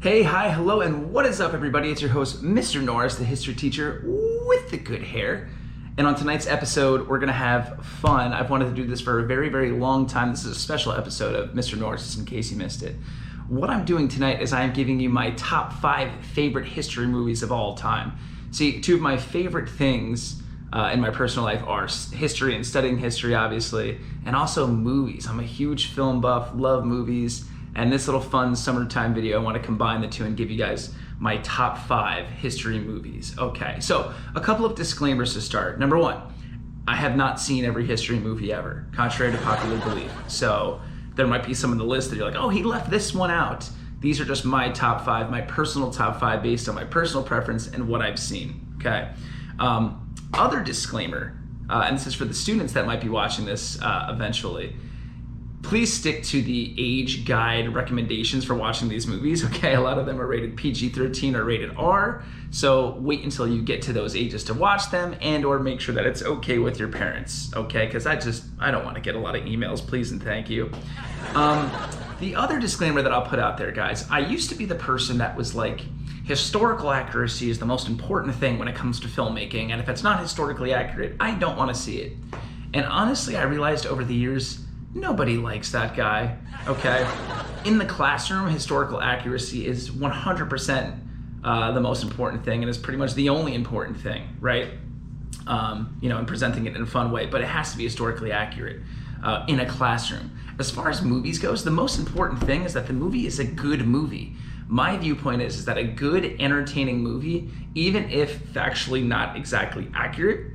Hey, hi, hello, and what is up, everybody? It's your host, Mr. Norris, the history teacher with the good hair. And on tonight's episode, we're gonna have fun. I've wanted to do this for a very, very long time. This is a special episode of Mr. Norris, just in case you missed it. What I'm doing tonight is I'm giving you my top 5 favorite history movies of all time. See, 2 of my favorite things in my personal life are history and studying history, obviously, and also movies. I'm a huge film buff, love movies. And this little fun summertime video, I want to combine the 2 and give you guys my top 5 history movies. Okay, so a couple of disclaimers to start. Number 1, I have not seen every history movie ever, contrary to popular belief. So there might be some on the list that you're like, oh, he left this one out. These are just my top 5, my personal top 5 based on my personal preference and what I've seen, okay? Other disclaimer, and this is for the students that might be watching this eventually, please stick to the age guide recommendations for watching these movies, okay? A lot of them are rated PG-13 or rated R, so wait until you get to those ages to watch them and or make sure that it's okay with your parents, okay? Because I don't want to get a lot of emails, please and thank you. The other disclaimer that I'll put out there, guys, I used to be the person that was like, historical accuracy is the most important thing when it comes to filmmaking, and if it's not historically accurate, I don't want to see it. And honestly, I realized over the years, nobody likes that guy, okay? In the classroom, historical accuracy is 100% the most important thing and is pretty much the only important thing, right? And presenting it in a fun way, but it has to be historically accurate in a classroom. As far as movies goes, the most important thing is that the movie is a good movie. My viewpoint is that a good, entertaining movie, even if factually not exactly accurate,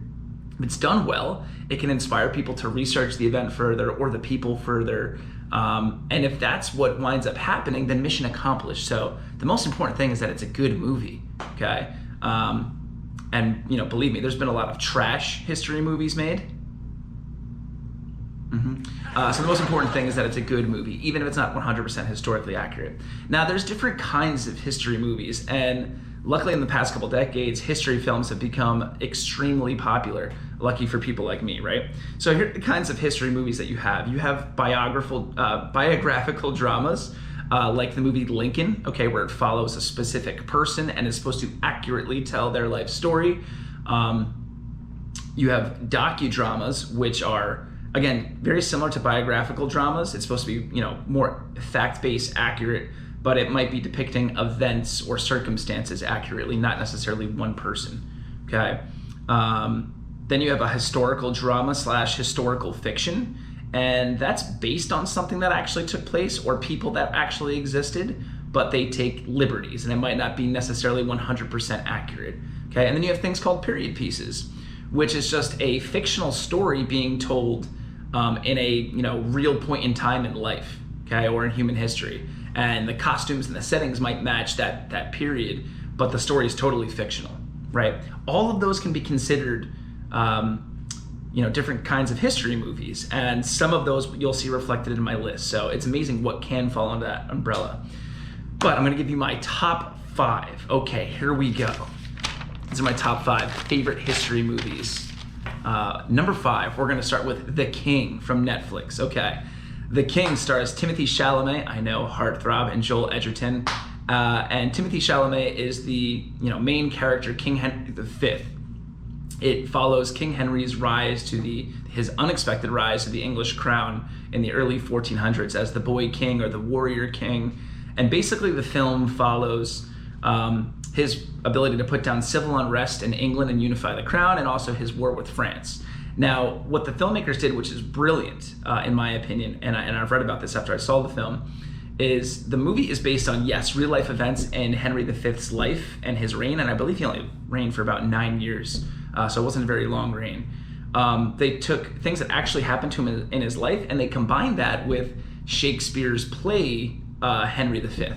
if it's done well, it can inspire people to research the event further or the people further. And if that's what winds up happening, then mission accomplished. So the most important thing is that it's a good movie, okay? And believe me, there's been a lot of trash history movies made. So the most important thing is that it's a good movie, even if it's not 100% historically accurate. Now, there's different kinds of history movies, and luckily in the past couple decades, history films have become extremely popular, lucky for people like me, right? So here are the kinds of history movies that you have. You have biographical dramas, like the movie Lincoln, okay, where it follows a specific person and is supposed to accurately tell their life story. You have docudramas, which are, again, very similar to biographical dramas. It's supposed to be, more fact-based, accurate, but it might be depicting events or circumstances accurately, not necessarily one person, okay? Then you have a historical drama / historical fiction, and that's based on something that actually took place or people that actually existed, but they take liberties, and it might not be necessarily 100% accurate, okay? And then you have things called period pieces, which is just a fictional story being told in a real point in time in life, okay, or in human history. And the costumes and the settings might match that period, but the story is totally fictional, right? All of those can be considered, different kinds of history movies, and some of those you'll see reflected in my list. So it's amazing what can fall under that umbrella. But I'm gonna give you my top 5. Okay, here we go. These are my top 5 favorite history movies. Number 5, we're gonna start with The King from Netflix, okay. The King stars Timothy Chalamet, I know, heartthrob, and Joel Edgerton. And Timothy Chalamet is the main character, King Henry V. It follows King Henry's rise to his unexpected rise to the English crown in the early 1400s as the boy king or the warrior king. And basically the film follows his ability to put down civil unrest in England and unify the crown, and also his war with France. Now, what the filmmakers did, which is brilliant in my opinion, and I've read about this after I saw the film, is the movie is based on, yes, real life events in Henry V's life and his reign, and I believe he only reigned for about 9 years, so it wasn't a very long reign. They took things that actually happened to him in his life, and they combined that with Shakespeare's play, Henry V.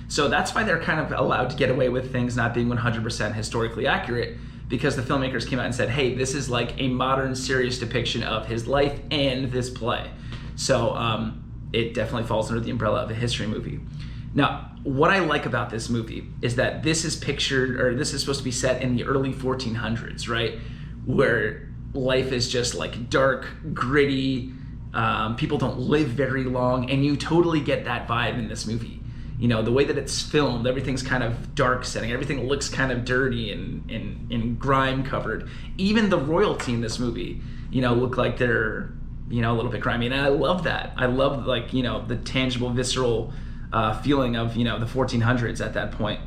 So that's why they're kind of allowed to get away with things not being 100% historically accurate, because the filmmakers came out and said, hey, this is like a modern, serious depiction of his life and this play. So it definitely falls under the umbrella of a history movie. Now, what I like about this movie is that this is supposed to be set in the early 1400s, right? Where life is just like dark, gritty, people don't live very long, and you totally get that vibe in this movie. the way that it's filmed, everything's kind of dark setting. Everything looks kind of dirty and grime covered. Even the royalty in this movie, look like they're, a little bit grimy. And I love that. I love the tangible, visceral feeling of, the 1400s at that point.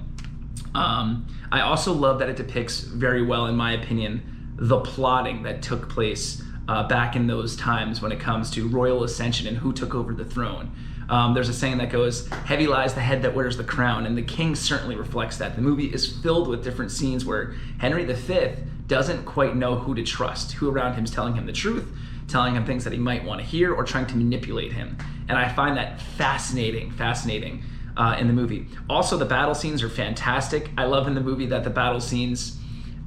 I also love that it depicts very well, in my opinion, the plotting that took place back in those times when it comes to royal ascension and who took over the throne. There's a saying that goes, heavy lies the head that wears the crown, and the king certainly reflects that. The movie is filled with different scenes where Henry V doesn't quite know who to trust, who around him is telling him the truth, telling him things that he might want to hear, or trying to manipulate him. And I find that fascinating in the movie. Also, the battle scenes are fantastic. I love in the movie that the battle scenes,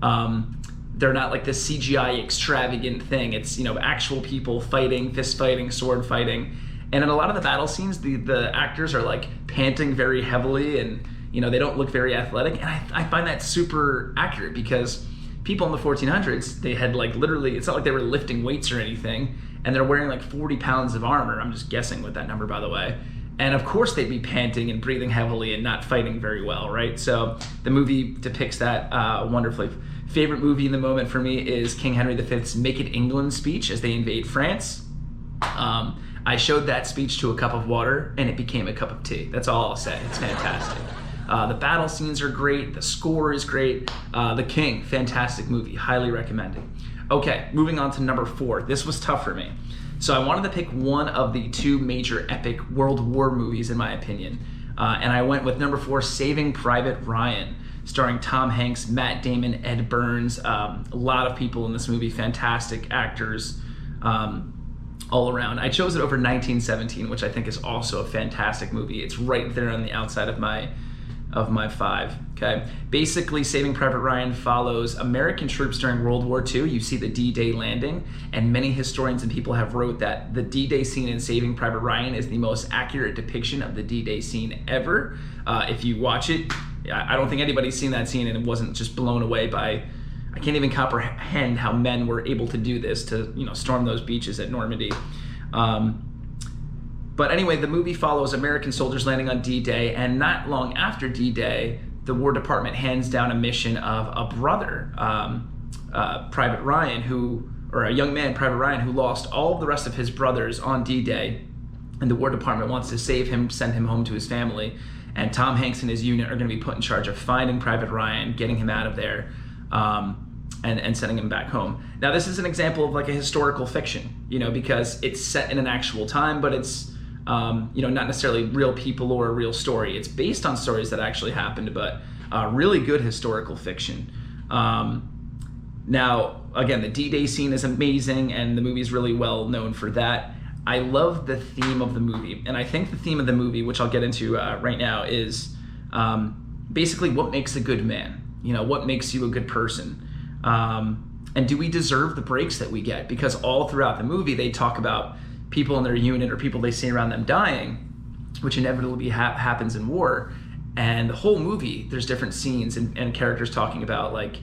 they're not like this CGI extravagant thing. It's, actual people fighting, fist fighting, sword fighting. And in a lot of the battle scenes, the actors are like panting very heavily, and they don't look very athletic. And I find that super accurate, because people in the 1400s, they had like literally, it's not like they were lifting weights or anything, and they're wearing like 40 pounds of armor. I'm just guessing with that number, by the way. And of course they'd be panting and breathing heavily and not fighting very well, right? So the movie depicts that wonderfully. Favorite movie in the moment for me is King Henry V's Make It England speech as they invade France. I showed that speech to a cup of water and it became a cup of tea. That's all I'll say. It's fantastic. The battle scenes are great. The score is great. The King, fantastic movie. Highly recommended. Okay, moving on to number 4. This was tough for me. So I wanted to pick one of the 2 major epic World War movies, in my opinion. And I went with number 4, Saving Private Ryan, starring Tom Hanks, Matt Damon, Ed Burns. A lot of people in this movie, fantastic actors all around. I chose it over 1917, which I think is also a fantastic movie. It's right there on the outside of my 5. Okay, basically Saving Private Ryan follows American troops during World War II. You see the D-Day landing, and many historians and people have wrote that the D-Day scene in Saving Private Ryan is the most accurate depiction of the D-Day scene ever. If you watch it, I don't think anybody's seen that scene and it wasn't just blown away by, I can't even comprehend how men were able to do this, to storm those beaches at Normandy. But anyway, the movie follows American soldiers landing on D-Day, and not long after D-Day, the War Department hands down a mission of a brother, Private Ryan, a young man, Private Ryan, who lost all of the rest of his brothers on D-Day, and the War Department wants to save him, send him home to his family, and Tom Hanks and his unit are going to be put in charge of finding Private Ryan, getting him out of there, and sending him back home. Now, this is an example of like a historical fiction, because it's set in an actual time, but it's not necessarily real people or a real story. It's based on stories that actually happened, but really good historical fiction. Now, again, the D-Day scene is amazing, and the movie is really well known for that. I love the theme of the movie, and I think the theme of the movie, which I'll get into right now, is basically what makes a good man. What makes you a good person? And do we deserve the breaks that we get? Because all throughout the movie, they talk about people in their unit or people they see around them dying, which inevitably happens in war. And the whole movie, there's different scenes and characters talking about like,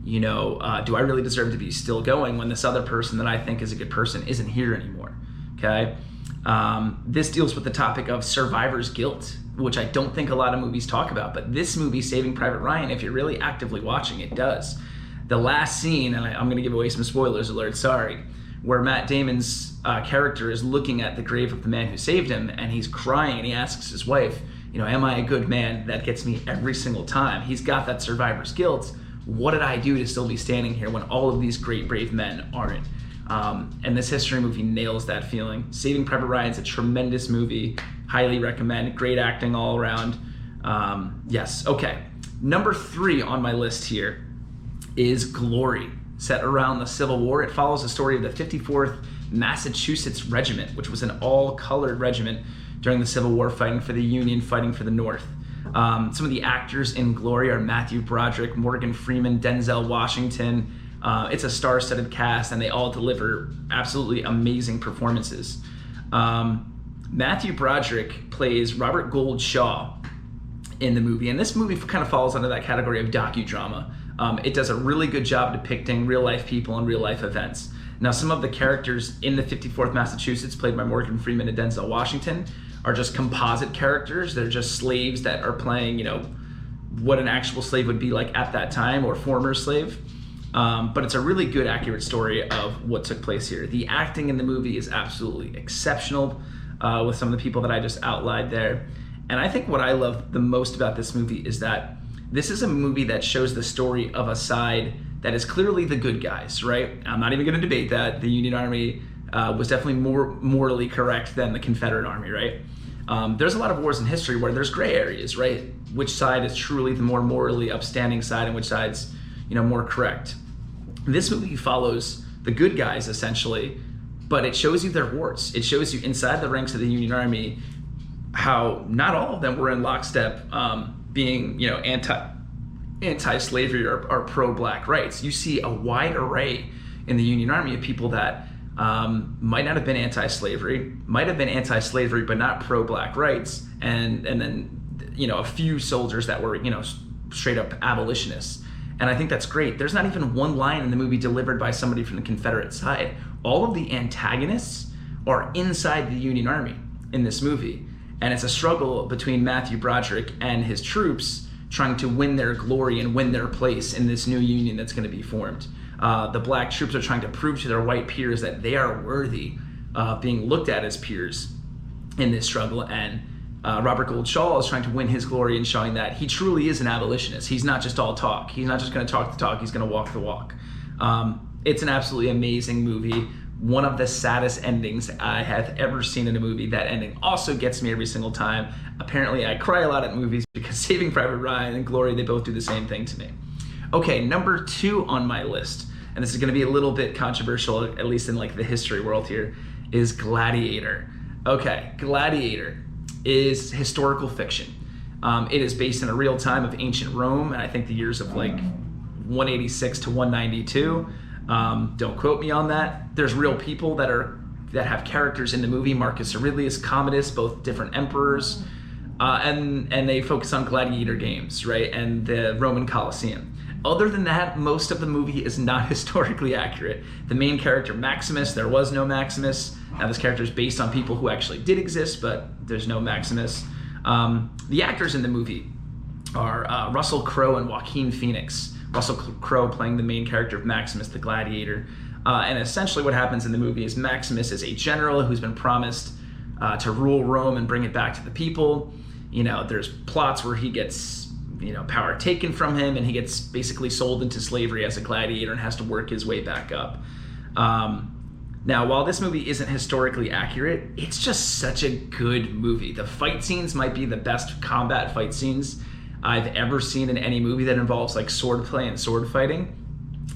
do I really deserve to be still going when this other person that I think is a good person isn't here anymore? Okay. This deals with the topic of survivor's guilt, which I don't think a lot of movies talk about, but this movie, Saving Private Ryan, if you're really actively watching, it does. The last scene, and I'm going to give away some spoilers alert, sorry, where Matt Damon's character is looking at the grave of the man who saved him, and he's crying, and he asks his wife, am I a good man? That gets me every single time. He's got that survivor's guilt. What did I do to still be standing here when all of these great, brave men aren't? And this history movie nails that feeling. Saving Private Ryan's a tremendous movie. Highly recommend. Great acting all around. Yes. Okay. Number 3 on my list here is Glory. Set around the Civil War, it follows the story of the 54th Massachusetts Regiment, which was an all-colored regiment during the Civil War, fighting for the Union, fighting for the North. Some of the actors in Glory are Matthew Broderick, Morgan Freeman, Denzel Washington. It's a star-studded cast, and they all deliver absolutely amazing performances. Matthew Broderick plays Robert Gould Shaw in the movie, and this movie kind of falls under that category of docudrama. It does a really good job depicting real-life people and real-life events. Now, some of the characters in the 54th Massachusetts, played by Morgan Freeman and Denzel Washington, are just composite characters. They're just slaves that are playing, what an actual slave would be like at that time, or former slave. But it's a really good, accurate story of what took place here. The acting in the movie is absolutely exceptional with some of the people that I just outlined there. And I think what I love the most about this movie is that this is a movie that shows the story of a side that is clearly the good guys, right? I'm not even going to debate that. The Union Army was definitely more morally correct than the Confederate Army, right? There's a lot of wars in history where there's gray areas, right? Which side is truly the more morally upstanding side and which side's, more correct. This movie follows the good guys essentially, but it shows you their warts. It shows you inside the ranks of the Union Army how not all of them were in lockstep being, anti-slavery or pro-black rights. You see a wide array in the Union Army of people that might not have been anti-slavery, might have been anti-slavery but not pro-black rights, and then a few soldiers that were straight up abolitionists. And I think that's great. There's not even one line in the movie delivered by somebody from the Confederate side. All of the antagonists are inside the Union Army in this movie. And it's a struggle between Matthew Broderick and his troops trying to win their glory and win their place in this new union that's going to be formed. The black troops are trying to prove to their white peers that they are worthy of being looked at as peers in this struggle. And Robert Gould Shaw is trying to win his glory in showing that he truly is an abolitionist. He's not just all talk. He's not just going to talk the talk. He's going to walk the walk. It's an absolutely amazing movie. One of the saddest endings I have ever seen in a movie. That ending also gets me every single time. Apparently, I cry a lot at movies because Saving Private Ryan and Glory, they both do the same thing to me. Okay, number 2 on my list, and this is going to be a little bit controversial, at least in like the history world here, is Gladiator. Okay, Gladiator is historical fiction. It is based in a real time of ancient Rome, and I think the years of like 186 to 192. Don't quote me on that. There's real people that have characters in the movie: Marcus Aurelius, Commodus, both different emperors, and they focus on gladiator games, right, and the Roman Colosseum. Other than that, most of the movie is not historically accurate. The main character, Maximus, there was no Maximus. Now this character is based on people who actually did exist, but there's no Maximus. The actors in the movie are Russell Crowe and Joaquin Phoenix. Russell Crowe playing the main character of Maximus the Gladiator. And essentially what happens in the movie is Maximus is a general who's been promised to rule Rome and bring it back to the people. There's plots where he gets power taken from him, and he gets basically sold into slavery as a gladiator and has to work his way back up. Now, while this movie isn't historically accurate, it's just such a good movie. The fight scenes might be the best combat fight scenes I've ever seen in any movie that involves like sword play and sword fighting.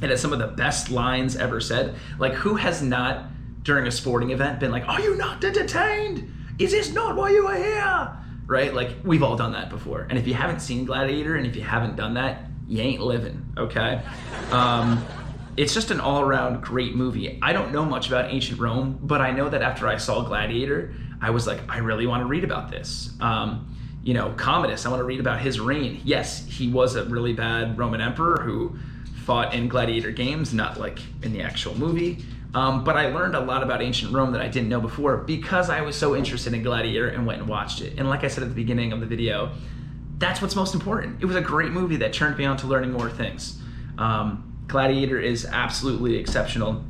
It has some of the best lines ever said. Like, who has not, during a sporting event, been like, "Are you not detained? Is this not why you are here?" Right? Like, we've all done that before. And if you haven't seen Gladiator, and if you haven't done that, you ain't living, okay? It's just an all-around great movie. I don't know much about ancient Rome, but I know that after I saw Gladiator, I was like, I really want to read about this. Commodus, I want to read about his reign. Yes, he was a really bad Roman emperor who fought in gladiator games, not like in the actual movie. But I learned a lot about ancient Rome that I didn't know before because I was so interested in Gladiator and went and watched it. And like I said at the beginning of the video, that's what's most important. It was a great movie that turned me on to learning more things. Gladiator is absolutely exceptional.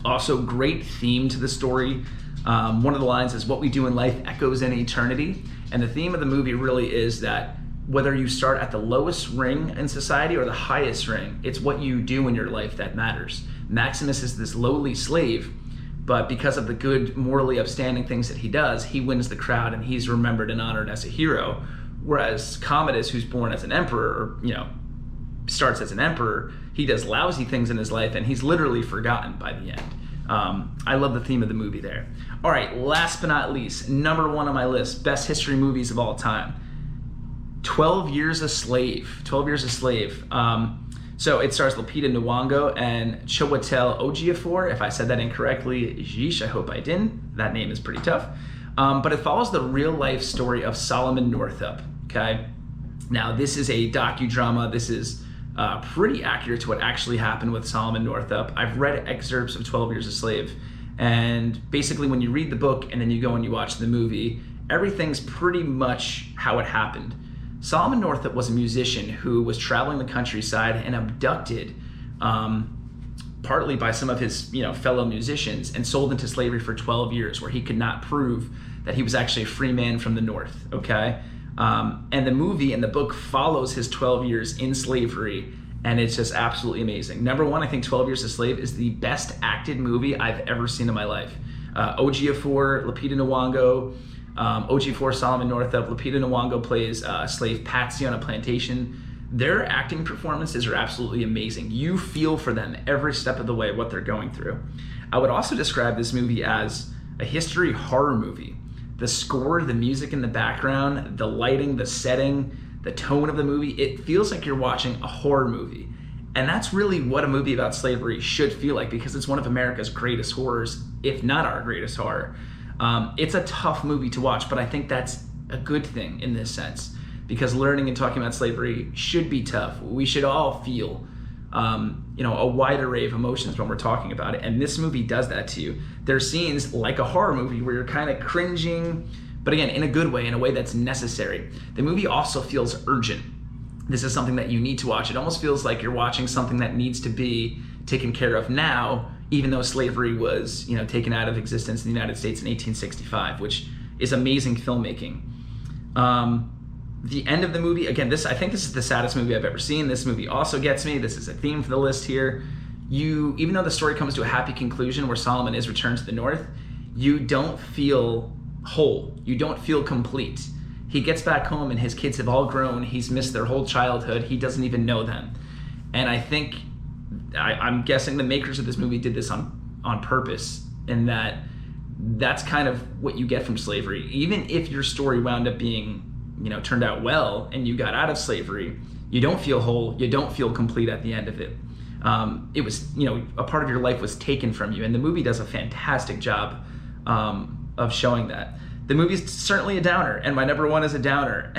Also, great theme to the story. One of the lines is, "What we do in life echoes in eternity." And the theme of the movie really is that whether you start at the lowest ring in society or the highest ring, it's what you do in your life that matters. Maximus is this lowly slave, but because of the good, morally upstanding things that he does, he wins the crowd and he's remembered and honored as a hero. Whereas Commodus, who's born as an emperor, or starts as an emperor, he does lousy things in his life and he's literally forgotten by the end. I love the theme of the movie there. All right, last but not least, number 1 on my list, best history movies of all time. 12 Years a Slave. 12 Years a Slave. So it stars Lupita Nyong'o and Chiwetel Ejiofor. If I said that incorrectly, yeesh, I hope I didn't. That name is pretty tough. But it follows the real-life story of Solomon Northup, okay? Now, this is a docudrama. This is pretty accurate to what actually happened with Solomon Northup. I've read excerpts of 12 Years a Slave, and basically when you read the book and then you go and you watch the movie, everything's pretty much how it happened. Solomon Northup was a musician who was traveling the countryside and abducted, partly by some of his fellow musicians, and sold into slavery for 12 years, where he could not prove that he was actually a free man from the North. Okay, and the movie and the book follows his 12 years in slavery, and it's just absolutely amazing. Number one, I think 12 Years a Slave is the best acted movie I've ever seen in my life. Ejiofor, Lupita Nyong'o, Ejiofor, Solomon Northup. Lupita Nyong'o plays slave Patsy on a plantation. Their acting performances are absolutely amazing. You feel for them every step of the way what they're going through. I would also describe this movie as a history horror movie. The score, the music in the background, the lighting, the setting, the tone of the movie, it feels like you're watching a horror movie. And that's really what a movie about slavery should feel like, because it's one of America's greatest horrors, if not our greatest horror. It's a tough movie to watch, but I think that's a good thing in this sense, because learning and talking about slavery should be tough. We should all feel a wide array of emotions when we're talking about it, and this movie does that to you. There's scenes like a horror movie where you're kind of cringing, but again, in a good way, in a way that's necessary. The movie also feels urgent. This is something that you need to watch. It almost feels like you're watching something that needs to be taken care of now, even though slavery was taken out of existence in the United States in 1865, which is amazing filmmaking. The end of the movie, again, I think this is the saddest movie I've ever seen. This movie also gets me. This is a theme for the list here. Even though the story comes to a happy conclusion where Solomon is returned to the North, you don't feel whole. You don't feel complete. He gets back home and his kids have all grown. He's missed their whole childhood. He doesn't even know them. And I think, I'm guessing the makers of this movie did this on purpose, in that's kind of what you get from slavery. Even if your story wound up being turned out well and you got out of slavery, you don't feel whole, you don't feel complete at the end of it. It was, a part of your life was taken from you, and the movie does a fantastic job of showing that. The movie's certainly a downer, and my number one is a downer,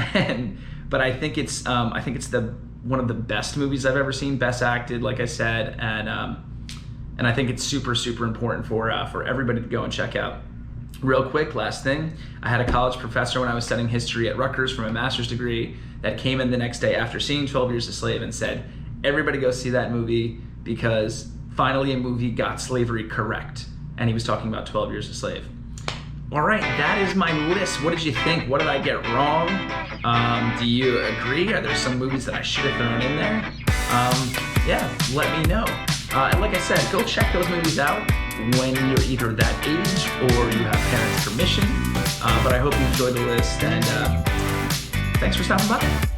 but I think it's one of the best movies I've ever seen, best acted, like I said, and I think it's super, super important for everybody to go and check out. Real quick, last thing, I had a college professor when I was studying history at Rutgers for my master's degree that came in the next day after seeing 12 Years a Slave and said, everybody go see that movie because finally a movie got slavery correct. And he was talking about 12 Years a Slave. All right, that is my list. What did you think? What did I get wrong? Do you agree? Are there some movies that I should have thrown in there? Let me know. And like I said, go check those movies out when you're either that age or you have parents' permission. But I hope you enjoyed the list, and thanks for stopping by.